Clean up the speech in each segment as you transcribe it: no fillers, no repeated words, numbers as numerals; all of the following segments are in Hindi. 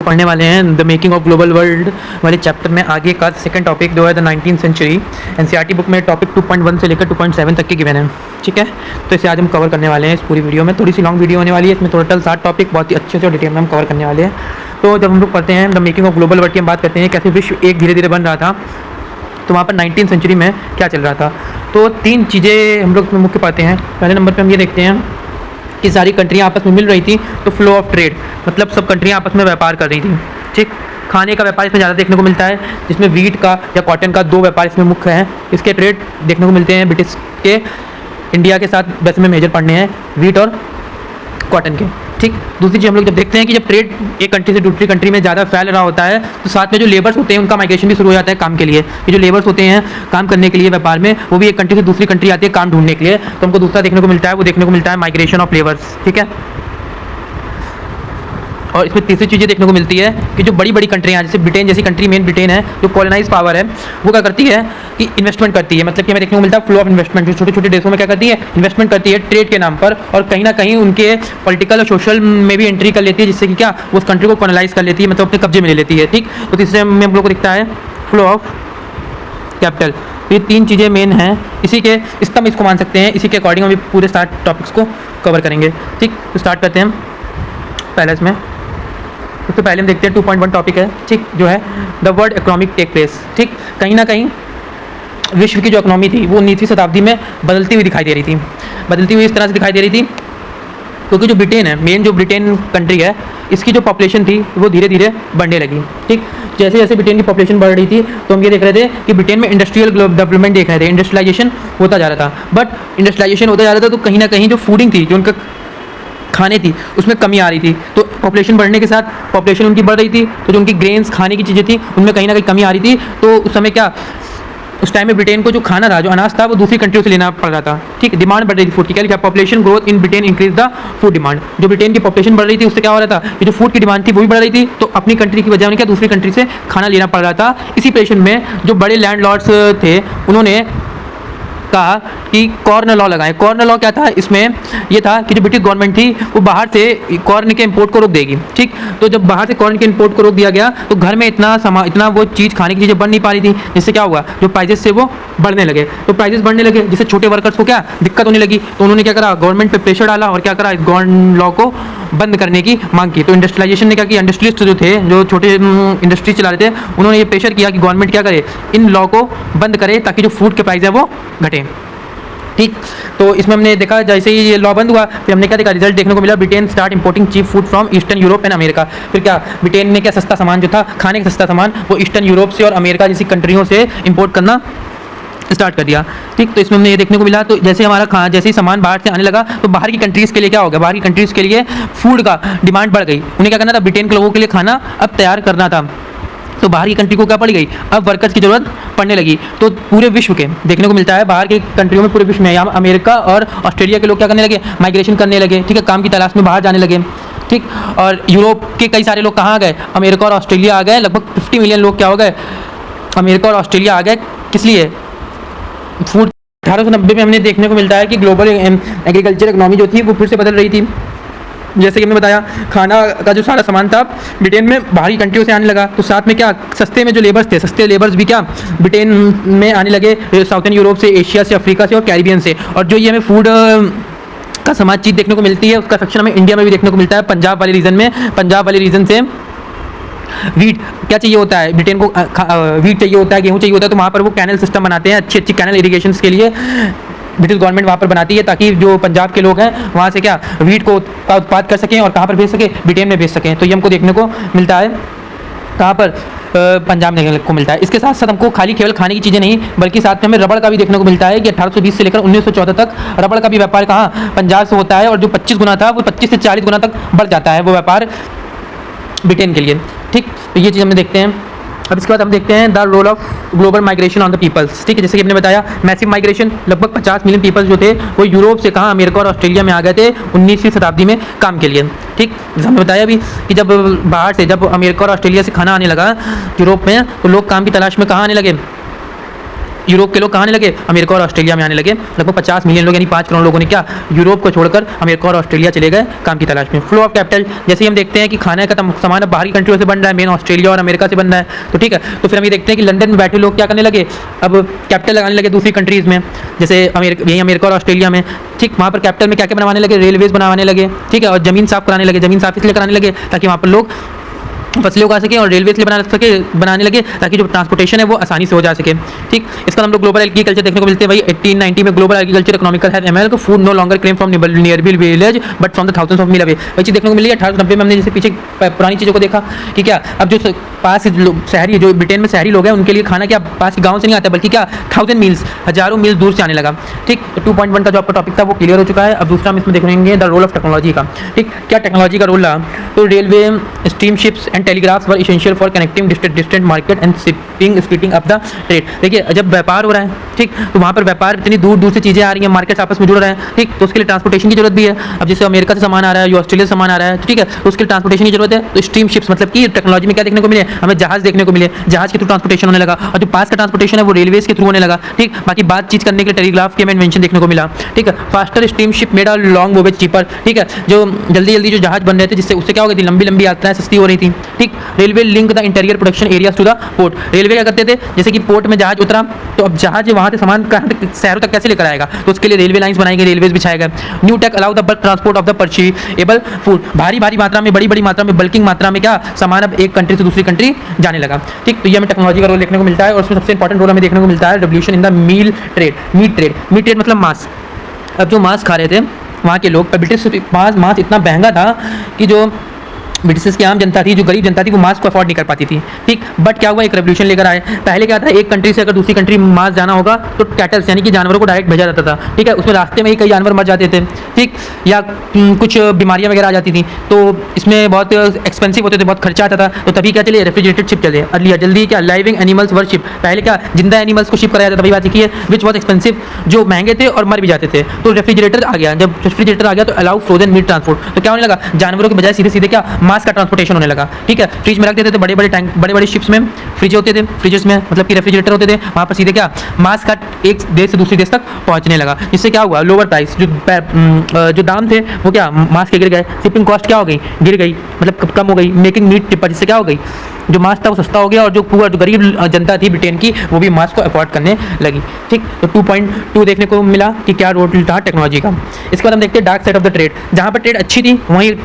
पढ़ने वाले हैं the making of global world वाले चैप्टर में आगे का सेकंड टॉपिक जो है the 19th century. NCERT book में टॉपिक 2.1 से लेकर 2.7 तक के गिवन है, ठीक है। तो इसे आज हम कवर करने वाले हैं इस पूरी वीडियो में। थोड़ी सी लॉन्ग वीडियो होने वाली है, इसमें टोटल 7 टॉपिक बहुत ही अच्छे से और डिटेल में हम कवर करने वाले हैं। तो जब हम लोग पढ़ते हैं the making of global world की हम बात करते हैं कैसे विश्व एक धीरे धीरे बन रहा था, तो वहाँ पर 19th सेंचुरी में क्या चल रहा था। तो 3 चीज़ें हम लोग मुख्य पाते हैं। पहले नंबर पर हम ये देखते हैं कि सारी कंट्रियाँ आपस में मिल रही थी, तो फ्लो ऑफ ट्रेड, मतलब सब कंट्रियाँ आपस में व्यापार कर रही थी, ठीक। खाने का व्यापार इसमें ज़्यादा देखने को मिलता है, जिसमें वीट का या कॉटन का 2 व्यापार इसमें मुख्य हैं। इसके ट्रेड देखने को मिलते हैं ब्रिटिश के इंडिया के साथ, वैसे में मेजर पढ़ने हैं वीट और कॉटन के, ठीक। दूसरी चीज़ हम लोग जब देखते हैं कि जब ट्रेड एक कंट्री से दूसरी कंट्री में ज़्यादा फैल रहा होता है, तो साथ में जो लेबर्स होते हैं उनका माइग्रेशन भी शुरू हो जाता है काम के लिए। ये जो लेबर्स होते हैं काम करने के लिए व्यापार में, वो भी एक कंट्री से दूसरी कंट्री आती है काम ढूंढने के लिए। तो हमको दूसरा देखने को मिलता है, वो देखने को मिलता है माइग्रेशन ऑफ लेबर्स, ठीक है। और इसमें तीसरी चीज़ें देखने को मिलती है कि जो बड़ी बड़ी कंट्रियाँ जैसे ब्रिटेन जैसी कंट्री, मेन ब्रिटेन है जो कॉलोनाइज पावर है, वो क्या करती है कि इन्वेस्टमेंट करती है। मतलब कि हमें देखने को मिलता है फ्लो ऑफ इन्वेस्टमेंट, जो छोटे छोटे देशों में क्या करती है इन्वेस्टमेंट करती है ट्रेड के नाम पर, और कहीं ना कहीं उनके पॉलिटिकल और सोशल में भी एंट्री कर लेती है, जिससे कि क्या उस कंट्री को कॉलोनाइज कर लेती है, मतलब अपने कब्जे में ले लेती है, ठीक। तो तीसरे में हम लोग को दिखता है फ्लो ऑफ कैपिटल। तो ये 3 चीज़ें मेन हैं, इसी के स्तंभ इसको मान सकते हैं। इसी के अकॉर्डिंग हम पूरे 7 टॉपिक्स को कवर करेंगे, ठीक। तो स्टार्ट करते हैं पहले इसमें। सबसे पहले हम देखते हैं 2.1 टॉपिक है, ठीक, जो है the world economic take place, ठीक। कहीं ना कहीं विश्व की जो इकोनॉमी थी वो 19वीं शताब्दी में बदलती हुई दिखाई दे रही थी। बदलती हुई इस तरह से दिखाई दे रही थी क्योंकि जो ब्रिटेन है, मेन जो ब्रिटेन कंट्री है, इसकी जो पॉपुलेशन थी वो धीरे धीरे बढ़ने लगी, ठीक। जैसे जैसे ब्रिटेन की पॉपुलेशन बढ़ रही थी, तो हम ये देख रहे थे कि ब्रिटेन में इंडस्ट्रियल डेवलपमेंट देख रहे थे, इंडस्ट्रियलाइजेशन होता जा रहा था। बट इंडस्ट्रियलाइजेशन होता जा रहा था तो कहीं ना कहीं जो फूडिंग थी, जो उनका खाने थी, उसमें कमी आ रही थी। तो पॉपुलेशन बढ़ने के साथ पॉपुलेशन उनकी बढ़ रही थी, तो जो उनकी ग्रेन्स खाने की चीज़ें थी उनमें कहीं ना कहीं कमी आ रही थी। तो उस समय क्या, उस टाइम में ब्रिटेन को जो खाना था, जो अनाज था, वो दूसरी कंट्रियों से लेना पड़ रहा था, ठीक। डिमांड बढ़ रही थी फूड की, क्या population growth in Britain increase the food demand. जो ब्रिटेन की पॉपुलेशन बढ़ रही थी उससे क्या हो रहा था कि जो फूड की डिमांड थी वो भी बढ़ रही थी, तो अपनी कंट्री की वजह उन्हें क्या दूसरी कंट्री से खाना लेना पड़ रहा था। इसी पेशेंट में जो बड़े लैंडलॉर्ड्स थे उन्होंने कहा कि कॉर्न लॉ लगाएं। कॉर्न लॉ क्या था, इसमें यह था कि जो ब्रिटिश गवर्नमेंट थी वो बाहर से कॉर्न के इंपोर्ट को रोक देगी, ठीक। तो जब बाहर से कॉर्न के इंपोर्ट को रोक दिया गया तो घर में इतना वो चीज़ खाने की चीज़ें बन नहीं पा रही थी, जिससे क्या हुआ जो प्राइजेस से वो बढ़ने लगे। तो प्राइजेस बढ़ने लगे जिससे छोटे वर्कर्स को क्या दिक्कत होने लगी। तो उन्होंने क्या करा, गवर्नमेंट पे प्रेशर डाला और क्या करा, इस कॉर्न लॉ को बंद करने की मांग की। तो इंडस्ट्रियलाइजेशन ने क्या किया, इंडस्ट्रियलिस्ट जो थे, जो छोटे इंडस्ट्री चला रहे थे, उन्होंने ये प्रेशर किया कि गवर्नमेंट क्या करे, इन लॉ को बंद करे ताकि जो फूड के प्राइस है वो घटे, ठीक। तो इसमें हमने देखा जैसे ही ये लॉ बंद हुआ, फिर हमने क्या देखा, रिजल्ट देखने को मिला, Britain start importing cheap food from eastern Europe and America. फिर क्या ब्रिटेन ने क्या सस्ता सामान जो था खाने का सस्ता सामान वो ईस्टर्न यूरोप से और अमेरिका जैसी कंट्रियों से इंपोर्ट करना स्टार्ट कर दिया, ठीक। तो इसमें हमने ये देखने को मिला, तो जैसे हमारा जैसे ही सामान बाहर से आने लगा तो बाहर की कंट्रीज़ के लिए क्या हो गया, बाहर की कंट्रीज़ के लिए फूड का डिमांड बढ़ गई। उन्हें क्या करना था, ब्रिटेन के लोगों के लिए खाना अब तैयार करना था। तो बाहर की कंट्री को क्या पड़ गई, अब वर्कर्स की ज़रूरत पड़ने लगी। तो पूरे विश्व के देखने को मिलता है, बाहर की कंट्रियों में पूरे विश्व में यहाँ अमेरिका और ऑस्ट्रेलिया के लोग क्या करने लगे, माइग्रेशन करने लगे, ठीक है, काम की तलाश में बाहर जाने लगे, ठीक। और यूरोप के कई सारे लोग कहाँ आ गए, अमेरिका और ऑस्ट्रेलिया आ गए। लगभग 50 मिलियन लोग क्या हो गए, अमेरिका और ऑस्ट्रेलिया आ गए। किस लिए, फूड। 1890 में हमने देखने को मिलता है कि ग्लोबल एग्रीकल्चर इकोनॉमी जो थी वो फिर से बदल रही थी। जैसे कि हमने बताया खाना का जो सारा सामान था ब्रिटेन में बाहरी कंट्रियों से आने लगा, तो साथ में क्या सस्ते में जो लेबर्स थे, सस्ते लेबर्स भी क्या ब्रिटेन में आने लगे, साउथर्न यूरोप से, एशिया से, अफ्रीका से और कैरिबियन से। और जो ये हमें फूड का समाज चीज़ देखने को मिलती है, उसका सेक्शन हमें इंडिया में भी देखने को मिलता है। पंजाब वाले रीजन में, पंजाब वाले रीजन से वीट क्या चाहिए होता है ब्रिटेन को, वीट चाहिए होता है, गेहूँ चाहिए होता है। तो वहाँ पर वो कैनल सिस्टम बनाते हैं, अच्छी अच्छी कैनल इरीगेशन के लिए ब्रिटिश गवर्नमेंट वहाँ पर बनाती है, ताकि जो पंजाब के लोग हैं वहाँ से क्या वीट को का उत्पाद कर सकें और कहाँ पर भेज सकें, ब्रिटेन में भेज सकें। तो ये हमको देखने को मिलता है कहाँ पर, पंजाब में देखने को मिलता है। इसके साथ साथ हमको खाली केवल खाने की चीज़ें नहीं, बल्कि साथ में हमें रबड़ का भी देखने को मिलता है कि 1820 से लेकर 1914 तक रबड़ का भी व्यापार कहाँ, पंजाब से होता है। और जो 25 गुना था वो 25 से 40 गुना तक बढ़ जाता है वो व्यापार ब्रिटेन के लिए, ठीक। तो ये चीज़ हमने देखते हैं। अब इसके बाद हम देखते हैं the role of global migration on the peoples, ठीक है। जैसे कि हमने बताया मैसिव माइग्रेशन, लगभग 50 मिलियन पीपल्स जो थे वो यूरोप से कहाँ, अमेरिका और ऑस्ट्रेलिया में आ गए थे 19वीं शताब्दी में काम के लिए, ठीक। जैसे हमने बताया भी कि जब बाहर से, जब अमेरिका और ऑस्ट्रेलिया से खाना आने लगा यूरोप में, तो लोग काम की तलाश में कहाँ आने लगे, यूरोप के लोग कहाँ आने लगे, अमेरिका और ऑस्ट्रेलिया में आने लगे। लगभग 50 मिलियन लोग यानी 5 करोड़ लोगों ने क्या यूरोप को छोड़कर अमेरिका और ऑस्ट्रेलिया चले गए काम की तलाश में। फ्लो ऑफ कैपिटल, जैसे ही हम देखते हैं कि खाने का सामान अब बाहरी कंट्रियों से बन रहा है, मेन ऑस्ट्रेलिया और अमेरिका से बन रहा है, तो ठीक है, तो फिर हम ये देखते हैं कि लंदन में बैठे लोग क्या करने लगे, अब कैपिटल लगाने लगे दूसरी कंट्रीज़ में, जैसे यही अमेरिका और ऑस्ट्रेलिया में, ठीक, वहाँ पर कैपिटल में क्या क्या बनवाने लगे, रेलवेज बनवाने लगे, ठीक है, और ज़मीन साफ कराने लगे। ज़मीन साफ इसलिए कराने लगे ताकि वहाँ पर लोग फसलें उगा सकें, और रेलवे इसलिए बनाने लगे ताकि जो ट्रांसपोर्टेशन है वो आसानी से हो जा सके। ठीक, इसका हम लोग ग्लोबल एग्रीकल्चर देखने को मिलते हैं। भाई 1890 में global agriculture economical has ML food no longer claim from nearby village but from the thousands of mile away. वही चीज़ देखने को मिली है 1890 में। हमने जैसे पीछे पुरानी चीज़ों को देखा कि क्या अब जो पास शहरी, जो ब्रिटेन में शहरी लोग हैं, उनके लिए खाना क्या पास गाँव से नहीं आता बल्कि क्या 1000 मील्स, हजारों मील्स दूर से आने लगा। ठीक, तो 2.1 का जो आपका टॉपिक था वो क्लियर हो चुका है। अब दूसरा हम इसमें देखेंगे द रोल ऑफ टेक्नोलॉजी का। ठीक, क्या टेक्नोलॉजी का रोल रहा, तो railway, steamships and telegraphs were essential for connecting distant market and speeding up the trade. देखिए जब व्यापार हो रहा है, ठीक, तो वहाँ पर व्यापार इतनी दूर दूर से चीज़ें आ रही हैं, मार्केट्स आपस में जुड़ रहे हैं, ठीक, तो उसके लिए ट्रांसपोर्टेशन की जरूरत भी है। अब जैसे अमेरिका से सामान आ रहा है या ऑस्ट्रेलिया से सामान आ रहा है, ठीक है, तो उसके लिए ट्रांसपोर्टेशन की जरूरत है। तो स्टीम शिप्स मतलब कि टेक्नोलॉजी में क्या देखने को मिले, हमें जहाज देखने को मिले, जहाज के थ्रू ट्रांसपोर्टेशन होने लगा, और जो पास का ट्रांसपोर्टेशन है वो रेलवेज के थ्रू होने लगा। ठीक, बाकी बातचीत करने के लिए टेलीग्राफ के इन्वेंशन देखने को मिला। ठीक है, faster steam ship made a long voyage cheaper. ठीक है, जो जल्दी जल्दी जो जहाज बन रहे थे जिससे उससे क्या हो गई थी, लंबी लंबी यात्राएं सस्ती हो रही थी। ठीक, railway link the interior production areas to the port. Railway क्या करते थे, जैसे कि पोर्ट में जहाज उतरा तो अब जहाज वहाँ से सामान शहरों तक कैसे लेकर आएगा, तो उसके लिए रेलवे लाइंस बनाई गई, रेलवेज बिछाए गए। New take allow the bulk transport of the purchasable food. भारी भारी मात्रा में, बड़ी बड़ी मात्रा में, बल्किंग मात्रा में क्या सामान अब एक कंट्री से दूसरी कंट्री जाने लगा। ठीक, तो ये हमें टेक्नोलॉजी का रोल देखने को मिलता है। और उसमें सबसे इंपॉर्टेंट रोल हमें देखने को मिलता है revolution in the meat trade मतलब मांस। अब जो मांस खा रहे थे वहाँ के लोग, ब्रिटिश मांस इतना महंगा था कि जो ब्रिटिश की आम जनता थी, जो गरीब जनता थी, वो मांस को अफोर्ड नहीं कर पाती थी। ठीक, बट क्या हुआ, एक रेवोल्यूशन लेकर आए। पहले क्या था, एक कंट्री से अगर दूसरी कंट्री मांस जाना होगा तो कैटल्स यानी कि जानवरों को डायरेक्ट भेजा जाता था। ठीक है, उसमें रास्ते में ही कई जानवर मर जाते थे। ठीक, या कुछ बीमारियां वगैरह आ जाती थी, तो इसमें बहुत एक्सपेंसिव होते थे, बहुत खर्चा आता था। तो तभी क्या चले, रेफ्रिजरेटेड शिप चले। जल्दी क्या, लाइविंग एनिमल्स वर शिप। पहले क्या, जिंदा एनिमल्स को शिप कराया जाता था, वही बात की है, विच वॉज एक्सपेंसिव, जो महंगे थे और मर भी जाते थे। तो रेफ्रिजरेटर आ गया। जब रेफ्रिजरेटर आ गया तो अलाउ फ्रोजन मीट ट्रांसपोर्ट। तो क्या होने लगा, जानवरों के बजाय सीधे सीधे क्या मांस का ट्रांसपोर्टेशन होने लगा। ठीक है, फ्रिज में रख देते थे, बड़े बड़े टैंक, बड़े बड़े शिप्स में फ्रिज होते थे, फ्रिजेस में मतलब कि रेफ्रिजरेटर होते थे, वहाँ पर सीधे क्या मांस का एक देश से दूसरे देश तक पहुँचने लगा। इससे क्या हुआ, लोअर प्राइस, जो दाम थे वो क्या मांस के गिर गए। शिपिंग कॉस्ट क्या हो गई, गिर गई, मतलब कम हो गई। मेकिंग मीट टिपर, जिससे क्या हो गई, जो मांस था वो सस्ता हो गया, और जो पूरा जो गरीब जनता थी ब्रिटेन की वो भी मांस को अफोर्ड करने लगी। ठीक, तो 2.2 देखने को मिला कि क्या रोल था टेक्नोलॉजी का। इसके बाद हम देखते हैं dark side of the trade. जहाँ पर ट्रेड अच्छी थी वहीं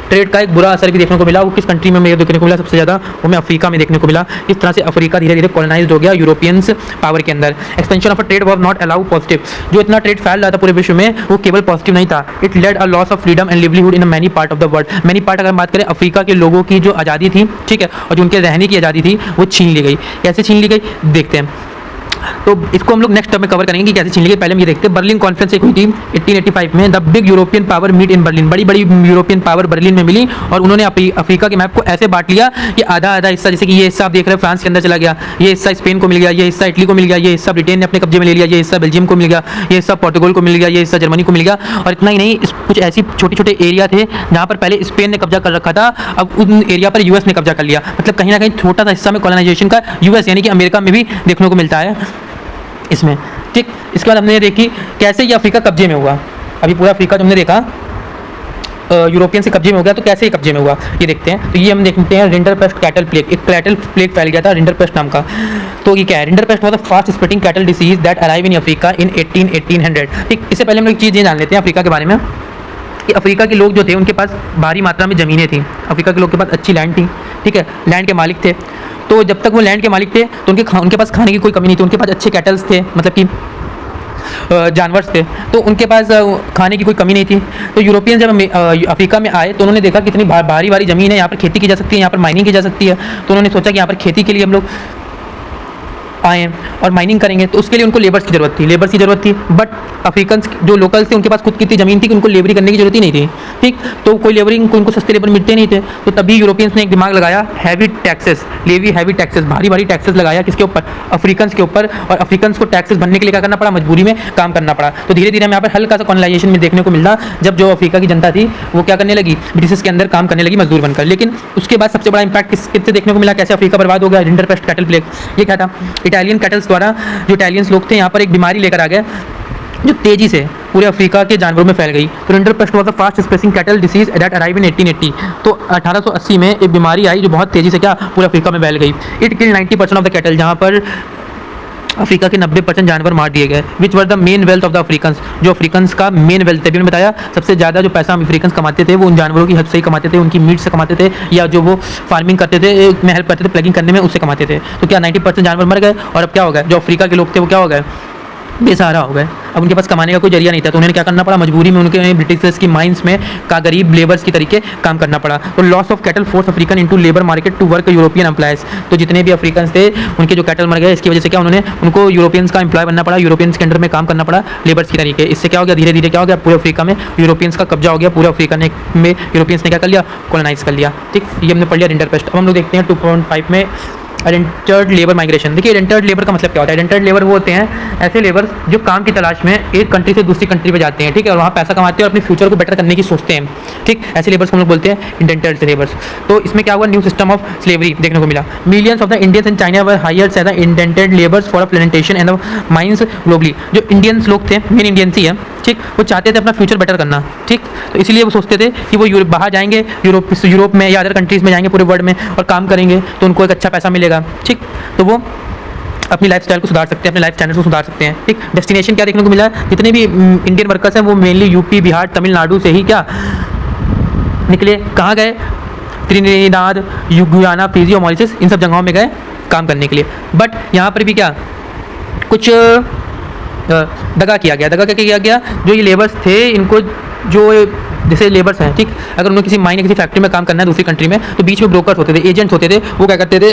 ट्रेड का एक बुरा असर भी देखने को मिला। वो किस कंट्री में मुझे देखने को मिला सबसे ज़्यादा, वो हमें अफ्रीका में देखने को मिला। इस तरह से अफ्रीका धीरे धीरे कॉलोनाइज्ड हो गया यूरोपियंस पावर के अंदर। Expansion of a trade was not allow positive. जो इतना ट्रेड फैल रहा था पूरे विश्व में वो केवल पॉजिटिव नहीं था। It led a loss of freedom and livelihood in many part of the world. Many part अगर बात करें, अफ्रीका के लोगों की जो आज़ादी थी, ठीक है, और जो उनके रहने की आज़ादी थी वो छीन ली गई। कैसे छीन ली गई देखते हैं। तो इसको हम लोग नेक्स्ट टर्म में कवर करेंगे कि कैसे छीन ली गई। पहले हम ये देखते हैं, बर्लिन कॉन्फ्रेंस एक हुई थी 1885 में। The big European power meet in Berlin. बड़ी बड़ी यूरोपियन पावर बर्लिन में मिली और उन्होंने अफ्रीका के मैप को ऐसे बांट लिया कि आधा आधा हिस्सा, जैसे कि ये हिस्सा आप देख रहे हैं फ्रांस के अंदर चला गया, ये हिस्सा स्पेन को मिल गया, ये हिस्सा इटली को मिल गया, ये हिस्सा ब्रिटेन ने अपने कब्जे में ले लिया, ये हिस्सा बेल्जियम को मिल गया, ये हिस्सा पोर्टुगल को मिल गया, ये हिस्सा जर्मनी को मिल गया। और इतना ही नहीं, कुछ ऐसी छोटे छोटे एरिया थे जहाँ पर पहले स्पेन ने कब्जा कर रखा था, अब उन एरिया पर यूएस ने कब्जा कर लिया। मतलब कहीं ना कहीं छोटा सा हिस्सा में कॉलोनाइजेशन का यूएस यानी कि अमेरिका में भी देखने को मिलता है इसमें। ठीक, इसके बाद हमने देखी कैसे ये अफ्रीका कब्जे में हुआ। अभी पूरा अफ्रीका जो हमने देखा यूरोपियन से कब्जे में हो गया, तो कैसे ये कब्जे में हुआ ये देखते हैं। तो ये हम देखते हैं रिंडरपेस्ट कैटल प्लेग। एक कैटल प्लेग फैल गया था रिंडरपेस्ट नाम का। तो ये क्या है, rinderpest was the fast spreading cattle disease that arrive in Africa in 1800। ठीक, इससे पहले हम लोग एक चीज़ ये जान लेते हैं अफ्रीका के बारे में कि अफ्रीका के लोग जो थे उनके पास भारी मात्रा में ज़मीनें थी। अफ्रीका के लोग के पास अच्छी लैंड थी, ठीक है, लैंड के मालिक थे। तो जब तक वो लैंड के मालिक थे तो उनके पास खाने की कोई कमी नहीं थी। उनके पास अच्छे कैटल्स थे, मतलब कि जानवर थे, तो उनके पास खाने की कोई कमी नहीं थी। तो यूरोपियन जब अफ्रीका में आए तो उन्होंने देखा कितनी भारी भारी ज़मीन है, यहाँ पर खेती की जा सकती है, यहाँ पर माइनिंग की जा सकती है। तो उन्होंने सोचा कि यहाँ पर खेती के लिए हम लोग आए और माइनिंग करेंगे, तो उसके लिए उनको लेबर्स की ज़रूरत थी। बट अफ्रीकन्स जो लोकल्स थे उनके पास खुद की इतनी ज़मीन थी कि उनको लेबरी करने की जरूरत ही नहीं थी। ठीक, तो कोई लेबरिंग, उनको सस्ते लेबर मिलते नहीं थे। तो तभी यूरोपियंस ने एक दिमाग लगाया, हैवी टैक्सेस, हैवी टैक्सेस, भारी भारी टैक्सेस लगाया किसके ऊपर, अफ्रीकन्स के ऊपर। और अफ्रीकन्स को टैक्सेस भरने के लिए क्या करना पड़ा, मजबूरी में काम करना पड़ा। तो धीरे धीरे हमें यहाँ पर हल्का सा कॉलोनाइजेशन में देखने को मिला, जब जो अफ्रीका की जनता थी वो क्या करने लगी, ब्रिटिश के अंदर काम करने लगी मजदूर बनकर। लेकिन उसके बाद सबसे बड़ा इंपैक्ट किससे देखने को मिला, कैसे अफ्रीका बर्बाद हो गया, रिंडरपेस्ट कैटल प्लेग। ये क्या था, इट इटालियन कैटल्स द्वारा जो इटालियंस लोग थे यहाँ पर एक बीमारी लेकर आ गए जो तेजी से पूरे अफ्रीका के जानवरों में फैल गई। तो rinderpest was the fast spreading cattle disease that arrive in 1880। तो 1880 में एक बीमारी आई जो बहुत तेजी से क्या पूरे अफ्रीका में फैल गई। It kill 90% of the cattle, जहाँ पर अफ्रीका के 90% जानवर मार दिए गए। Which were the main wealth of the Africans, जो अफ्रीकन्स का मेन वेल्थ है। मैंने बताया सबसे ज़्यादा जो पैसा अफ्रीकन्स कमाते थे वो उन जानवरों की हेल्प से ही कमाते थे, उनकी मीट से कमाते थे, या जो वो फार्मिंग करते थे में हेल्प करते थे प्लगिंग करने में, उससे कमाते थे। तो क्या 90% जानवर मर गए और अब क्या हो गया, जो अफ्रीका के लोग थे वो क्या हो गए, बेसहारा हो गए। अब उनके पास कमाने का कोई जरिया नहीं था, तो उन्हें क्या करना पड़ा, मजबूरी में उनके ब्रिटिशर्स की माइंस में का गरीब लेबर्स की तरीके काम करना पड़ा। तो loss of cattle force African into labour market to work European employers. तो जितने भी अफ्रीकन्स थे उनके जो कैटल मर गए, इसकी वजह से क्या उन्होंने उनको यूरोपियंस का एम्प्लॉय बनना पड़ा, यूरोपियंस के अंडर में काम करना पड़ा लेबर्स की तरीके। इससे क्या हो गया, धीरे धीरे क्या हो गया, पूरे अफ्रीका में यूरोपियंस का कब्जा हो गया। पूरे अफ्रीका में यूरोपियंस ने क्या कर लिया, कॉलोनाइज कर लिया। ठीक, ये हमने पढ़ लिया रिंडरपेस्ट। अब हम लोग देखते हैं 2.5 में एडेंटर्ड लेबर माइग्रेशन। देखिए एडेंटर्ड लेबर का मतलब क्या होता है। एडेंटर्ड लेबर वो होते हैं ऐसे लेबर जो काम की तलाश में एक कंट्री से दूसरी कंट्री पे जाते हैं, ठीक है, और वहाँ पैसा कमाते हैं और अपने फ्यूचर को बेटर करने की सोचते हैं। ठीक, ऐसे लेबर्स को हम लोग बोलते हैं इंडेंटर्ड लेबर्स। तो इसमें क्या हुआ, न्यू सिस्टम ऑफ स्लेवरी देखने को मिला। Millions of the Indians in China were hired as the indentured labours for plantation and the mines globally. जो इंडियंस लोग थे, मेन इंडियंस ही है, ठीक, वो चाहते थे अपना फ्यूचर बेटर करना। ठीक, तो इसलिए वो सोचते थे कि वो बाहर जाएंगे, यूरोप में या अदर कंट्रीज़ में जाएंगे पूरे वर्ल्ड में और काम करेंगे तो उनको एक अच्छा पैसा मिलेगा। ठीक, तो वो अपनी लाइफस्टाइल को सुधार सकते हैं, अपने लाइफ स्टैंडर्ड को सुधार सकते हैं। ठीक, डेस्टिनेशन क्या देखने को मिला, जितने भी इंडियन वर्कर्स हैं वो मेनली यूपी, बिहार, तमिलनाडु से ही क्या निकले। कहाँ गए, त्रिनिदाद, गुयाना, फिजी और मॉरिशस, इन सब जगहों में गए काम करने के लिए। बट यहाँ पर भी क्या कुछ दगा किया गया। दगा क्या किया गया, जो ये लेबर्स थे इनको, जो जैसे लेबर्स हैं, ठीक, अगर उन्हें किसी माइन या किसी फैक्ट्री में काम करना है दूसरी कंट्री में, तो बीच में ब्रोकर्स होते थे, एजेंट्स होते थे, वो क्या करते थे,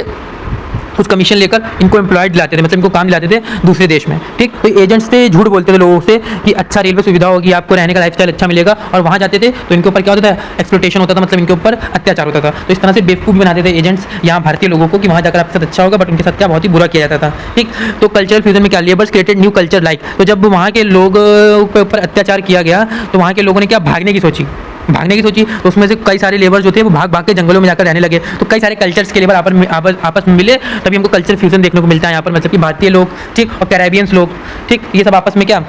कुछ कमीशन लेकर इनको एम्प्लॉयड दिलाते थे, मतलब इनको काम दिलाते थे दूसरे देश में। ठीक, तो एजेंट्स थे, झूठ बोलते थे लोगों से कि अच्छा रेलवे सुविधा होगी, आपको रहने का लाइफस्टाइल अच्छा मिलेगा, और वहाँ जाते थे तो इनके ऊपर क्या होता था, एक्सप्लॉयटेशन होता था, मतलब इनके ऊपर अत्याचार होता था। तो इस तरह से बेवकूफ़ बनाते थे एजेंट्स यहाँ भारतीय लोगों को कि वहाँ जाकर आपके साथ अच्छा होगा, बट उनके साथ क्या बहुत ही बुरा किया जाता था। ठीक, तो कल्चरल फ्यूजन में क्या, labours created new culture like. तो जब वहाँ के लोगों के ऊपर अत्याचार किया गया तो वहाँ के लोगों ने क्या, भागने की सोची, तो उसमें से कई सारे लेबर जो थे वो भाग भाग के जंगलों में जाकर रहने लगे। तो कई सारे कल्चर्स के लेबर आपस में मिले, तभी हमको कल्चर फ्यूजन देखने को मिलता है यहाँ पर, मतलब कि भारतीय लोग, ठीक, और कैरेबियंस लोग, ठीक, ये सब आपस में क्या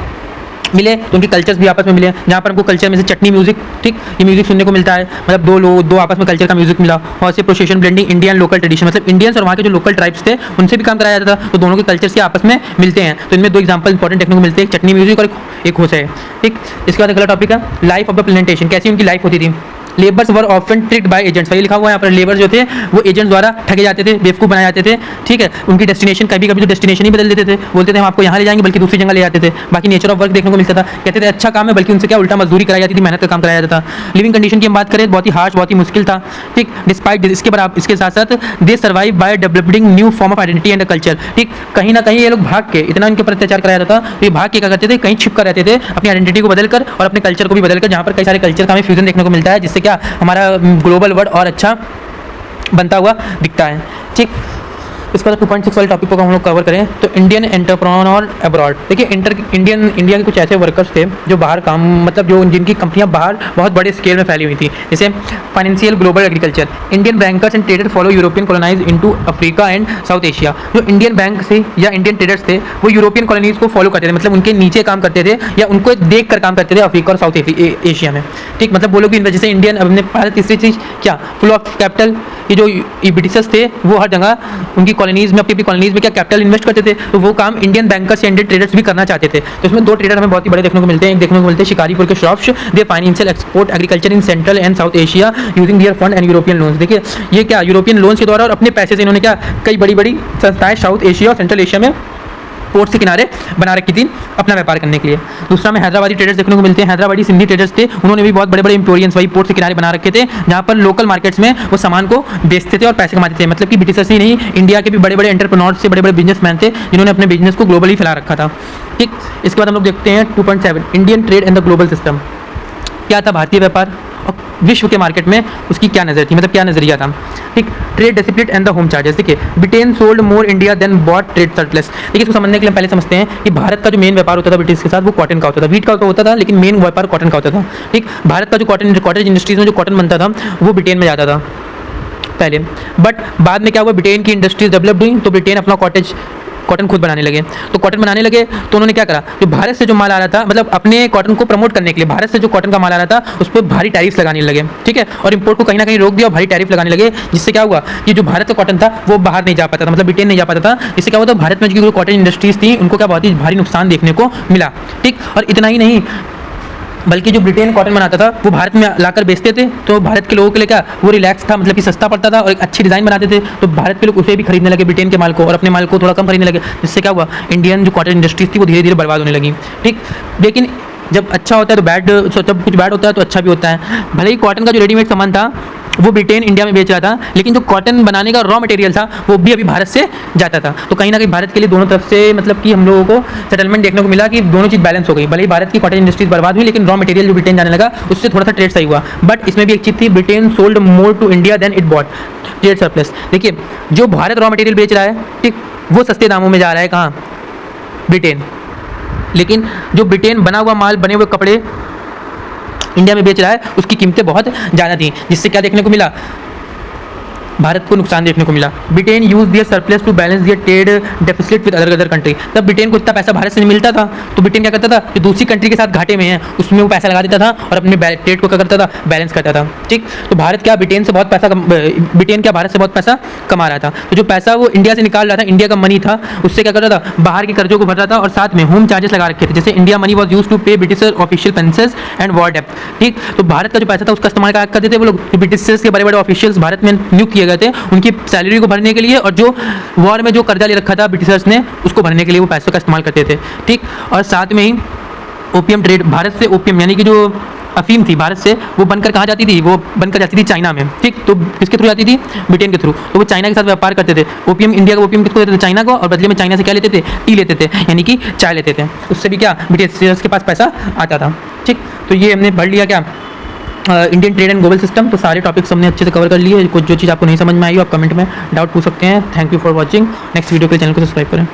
मिले, तो उनके कल्चर्स भी आपस में मिले। जहाँ पर हमको कल्चर में से चटनी म्यूजिक, ठीक, ये म्यूजिक सुनने को मिलता है, मतलब दो आपस में कल्चर का म्यूजिक मिला। और से procession blending Indian local tradition, मतलब इंडियंस और वहाँ के जो लोकल ट्राइब्स थे उनसे भी काम कराया जाता था, तो दोनों के कल्चर्स के आपस में मिलते हैं। तो इनमें दो एग्जाम्पल इंपॉर्टेंट देखने को मिलते हैं, एक चटनी म्यूजिक और एक होश है। ठीक, इसके बाद अगला टॉपिक है लाइफ ऑफ द प्लांटेशन, कैसी उनकी लाइफ होती थी। Labours were often tricked by agents, वही लिखा हुआ है यहाँ पर, लेबर जो थे वो एजेंट्स द्वारा ठगे जाते थे, बेवकूफ़ बनाए जाते थे। ठीक है, उनकी डेस्टिनेशन कभी कभी तो डेस्टिनेशन ही बदल देते थे, बोलते थे हम आपको यहाँ ले जाएंगे, बल्कि दूसरी जगह ले जाते थे। बाकी नेचर ऑफ वर्क देखने को मिलता था, कहते थे अच्छा काम है, बल्कि उनसे क्या उल्टा मजदूरी कराई जाती थी, मेहनत का काम कराया जाता था। लिविंग कंडीशन की हम बात करें, बहुत ही हार्श, बहुत ही मुश्किल था। ठीक, डिस्पाइट इसके साथ साथ दे survive by developing new form of identity and culture. ठीक, कहीं ना कहीं ये लोग भाग के, इतना इनके ऊपर अत्याचार कराया जाता था, तो ये भाग के क्या करते थे, कहीं छिप कर रहते थे, अपनी आइडेंटिटी को बदलकर और अपने कल्चर को भी बदलकर, जहाँ पर कई सारे कल्चर का हमें फ्यूजन देखने को मिलता है, जिससे क्या हमारा ग्लोबल वर्ल्ड और अच्छा बनता हुआ दिखता है। ठीक, इसके बाद 2.6 वाले टॉपिक को हम लोग कवर करें तो इंडियन एंटरप्रेन्योर अब्रॉड। देखिए इंडिया के कुछ ऐसे वर्कर्स थे जो बाहर काम, मतलब जो जिनकी कंपनियां बाहर बहुत बड़े स्केल में फैली हुई थी, जैसे financial global agriculture. Indian bankers and trader follow European colonise into Africa and south Asia. जो इंडियन बैंक थे या इंडियन ट्रेडर्स थे वो यूरोपियन कॉलोनीज को फॉलो करते थे, मतलब उनके नीचे काम करते थे या उनको देख कर काम करते थे अफ्रीका और साउथ एशिया में। ठीक, मतलब वो लोग भी, जैसे इंडियन, अब हमने पहले तीसरी चीज़ क्या, फ्लो ऑफ कैपिटल। ये जो ब्रिटिशर्स थे वो हर जगह उनकी कॉलोनीज में, अपनी कॉलोनीज में क्या कैपिटल इन्वेस्ट करते थे, तो वो काम इंडियन बैंकर्स या इंडियन ट्रेडर्स भी करना चाहते थे। तो इसमें दो ट्रेडर हमें बहुत ही बड़े देखने को मिलते हैं। एक देखने को मिलते हैं शिकारीपुर के shroffs, they financial export agriculture in central and south Asia using their fund and European loans. देखिए ये क्या, यूरोपियन लोन्स के द्वारा और अपने पैसे से इन्होंने क्या कई बड़ी बड़ी संस्थाएं साउथ एशिया और सेंट्रल एशिया में पोर्ट के किनारे बना रखी थी अपना व्यापार करने के लिए। दूसरा में हैदराबादी ट्रेडर्स देखने को मिलते हैं। हैदराबादी सिंधी ट्रेडर्स थे, उन्होंने भी बहुत बड़े बड़े एम्पोरियंस वही पोर्ट के किनारे बना रखे थे, जहाँ पर लोकल मार्केट्स में वो सामान को बेचते थे और पैसे कमाते थे। मतलब कि ब्रिटिशर्स ही नहीं, इंडिया के भी बड़े बड़े एंटरप्रेन्योर्स से बड़े बड़े बिजनेसमैन थे जिन्होंने अपने बिजनेस को ग्लोबली फैला रखा था। ठीक, इसके बाद हम लोग देखते हैं 2.7 Indian trade and the global system. क्या था भारतीय व्यापार और विश्व के मार्केट में उसकी क्या नज़र थी, मतलब क्या नज़रिया था। ठीक, trade discipline and the home charges. देखिए Britain sold more India than bought trade surplus. देखिए इसको समझने के लिए पहले समझते हैं कि भारत का जो मेन व्यापार होता था ब्रिटिश के साथ वो कॉटन का होता था, वीट का तो होता था, लेकिन मेन व्यापार कॉटन का होता था। ठीक, भारत का जो कॉटेज इंडस्ट्रीज में जो कॉटन बनता था वो ब्रिटेन में जाता था पहले, बट बाद में क्या हुआ, ब्रिटेन की इंडस्ट्रीज डेवलप्ड हुई तो ब्रिटेन अपना कॉटेज कॉटन खुद बनाने लगे। तो कॉटन बनाने लगे तो उन्होंने क्या करा, जो भारत से जो माल आ रहा था, मतलब अपने कॉटन को प्रमोट करने के लिए भारत से जो कॉटन का माल आ रहा था उस पर भारी टैरिफ लगाने लगे, ठीक है, और इंपोर्ट को कहीं ना कहीं रोक दिया और भारी टैरिफ लगाने लगे, जिससे क्या हुआ कि जो भारत का कॉटन था वो बाहर नहीं जा पाता था, मतलब ब्रिटेन नहीं जा पाता था। जिससे क्या हुआ था, भारत में जो कॉटन इंडस्ट्रीज थी उनको क्या बहुत ही भारी नुकसान देखने को मिला, ठीक। और इतना ही नहीं, बल्कि जो ब्रिटेन कॉटन बनाता था वो भारत में लाकर बेचते थे, तो भारत के लोगों के लिए क्या वो रिलैक्स था, मतलब कि सस्ता पड़ता था और एक अच्छी डिज़ाइन बनाते थे, तो भारत के लोग उसे भी खरीदने लगे, ब्रिटेन के माल को, और अपने माल को थोड़ा कम खरीदने लगे। जिससे क्या हुआ, इंडियन जो कॉटन इंडस्ट्रीज थी वो धीरे धीरे बर्बाद होने लगी, ठीक। लेकिन जब अच्छा होता है तो बैड, जब कुछ बैड होता है तो अच्छा भी होता है। भले ही कॉटन का जो रेडीमेड सामान था वो ब्रिटेन इंडिया में बेच रहा था, लेकिन जो कॉटन बनाने का रॉ मटेरियल था वो भी अभी भारत से जाता था। तो कहीं ना कहीं भारत के लिए दोनों तरफ से मतलब कि हम लोगों को सेटलमेंट देखने को मिला कि दोनों चीज़ बैलेंस हो गई। भले ही भारत की कॉटन इंडस्ट्रीज बर्बाद हुई, लेकिन रॉ मटेरियल जो ब्रिटेन जाने लगा उससे थोड़ा सा ट्रेड सही हुआ। बट इसमें भी एक चीज़ थी, Britain sold more to India than it bought, trade surplus. देखिए, जो भारत रॉ मटेरियल बेच रहा है, ठीक, वो सस्ते दामों में जा रहा है कहाँ, ब्रिटेन। लेकिन जो ब्रिटेन बना हुआ माल, बने हुए कपड़े इंडिया में बेच रहा है, उसकी कीमतें बहुत ज़्यादा थी, जिससे क्या देखने को मिला, भारत को नुकसान देखने को मिला। Britain use their surplus to balance their trade deficit with other country. तब ब्रिटेन को इतना पैसा भारत से मिलता था तो ब्रिटेन क्या करता था, जो दूसरी कंट्री के साथ घाटे में है उसमें वो पैसा लगा देता था और अपने ट्रेड को क्या करता था, बैलेंस करता था, ठीक। तो भारत क्या ब्रिटेन से बहुत पैसा ब्रिटेन क्या भारत से बहुत पैसा कमा रहा था। तो जो पैसा वो इंडिया से निकाल रहा था, इंडिया का मनी था, उससे क्या कर रहा था, बाहर के कर्जों को भर रहा था और साथ में होम चार्जेस लगा रखे थे, जैसे India money was use to pay britisher official pensions and war डेप्ट, ठीक। तो भारत का जो पैसा था उसका इस्तेमाल क्या करते थे वो लोग, जो ब्रिटिशर्स के बड़े बड़े ऑफिशियल्स भारत में नियुक्त किए गए थे उनकी सैलरी को भरने के लिए, और जो वॉर में जो कर्जा ले रखा था ब्रिटिशर्स ने उसको भरने के लिए वो पैसों का इस्तेमाल करते थे, ठीक। और साथ में ही ओपियम ट्रेड, भारत से ओपियम यानी कि जो अफीम थी भारत से, वो बनकर कहाँ जाती थी, वो बनकर जाती थी चाइना में, ठीक। तो किसके थ्रू जाती थी, ब्रिटेन के थ्रू। तो वो चाइना के साथ व्यापार करते थे। ओपियम, इंडिया का ओपियम किसको देते थे, चाइना को, और बदले में चाइना से क्या लेते थे, टी लेते थे, यानी कि चाय लेते थे। उससे भी क्या ब्रिटिशर्स के पास पैसा आता था, ठीक। तो ये हमने पढ़ लिया क्या, Indian trade and global system. तो सारे टॉपिक्स हमने अच्छे से कवर कर लिए। कुछ जो चीज़ आपको नहीं समझ में आई हो आप कमेंट में डाउट पूछ सकते हैं। Thank you for watching. Next video के लिए चैनल को सब्सक्राइब करें।